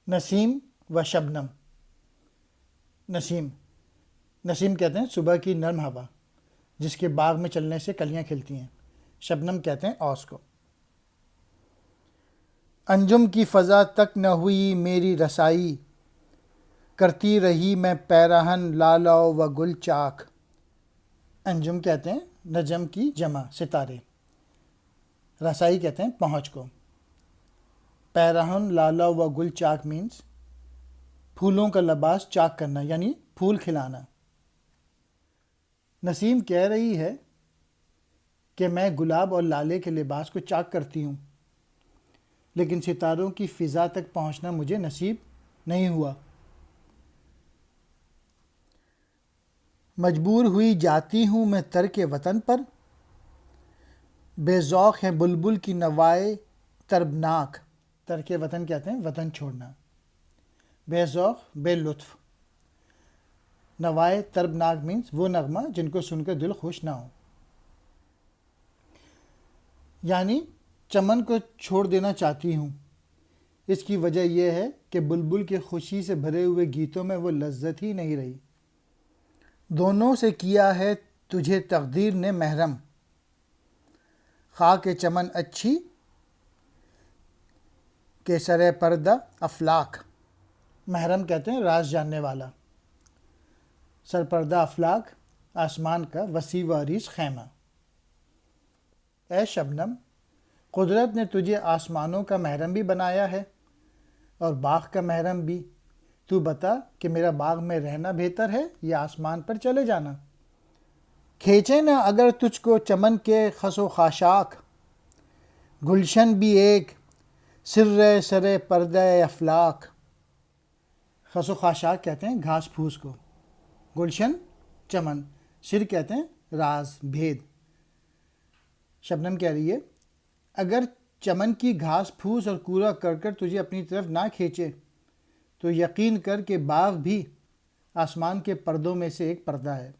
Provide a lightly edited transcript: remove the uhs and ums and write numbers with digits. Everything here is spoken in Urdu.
نسیم و شبنم۔ نسیم کہتے ہیں صبح کی نرم ہوا جس کے باغ میں چلنے سے کلیاں کھلتی ہیں۔ شبنم کہتے ہیں اوس کو۔ انجم کی فضا تک نہ ہوئی میری رسائی، کرتی رہی میں پیرہن لالو و گل چاک۔ انجم کہتے ہیں نجم کی جمع ستارے، رسائی کہتے ہیں پہنچ کو۔ پیرہن لالو و گل چاک مینس پھولوں کا لباس چاک کرنا، یعنی پھول کھلانا۔ نسیم کہہ رہی ہے کہ میں گلاب اور لالے کے لباس کو چاک کرتی ہوں، لیکن ستاروں کی فضا تک پہنچنا مجھے نصیب نہیں ہوا۔ مجبور ہوئی جاتی ہوں میں ترک وطن پر، بے ذوق ہے بلبل کی نوائے طربناک۔ ترک وطن کہتے ہیں وطن چھوڑنا۔ بے ذوق بے لطف، نوائے طربناک مینس وہ نغمہ جن کو سن کر دل خوش نہ ہو، یعنی چمن کو چھوڑ دینا چاہتی ہوں۔ اس کی وجہ یہ ہے کہ بلبل کے خوشی سے بھرے ہوئے گیتوں میں وہ لذت ہی نہیں رہی۔ دونوں سے کیا ہے تجھے تقدیر نے محرم، خاک چمن اچھی کہ سر پردہ افلاک۔ محرم کہتے ہیں راز جاننے والا، سرپردہ افلاک آسمان کا وسیع و عریض خیمہ۔ اے شبنم، قدرت نے تجھے آسمانوں کا محرم بھی بنایا ہے اور باغ کا محرم بھی۔ تو بتا کہ میرا باغ میں رہنا بہتر ہے یا آسمان پر چلے جانا؟ کھینچے نہ اگر تجھ کو چمن کے خس و خاشاک، گلشن بھی ایک سر پردہ افلاک۔ خس و خاشاک کہتے ہیں گھاس پھوس کو، گلشن چمن، سر کہتے ہیں راز بھید۔ شبنم کہہ رہی ہے اگر چمن کی گھاس پھوس اور کوڑا کرکٹ تجھے اپنی طرف نہ کھینچے تو یقین کر کہ باغ بھی آسمان کے پردوں میں سے ایک پردہ ہے۔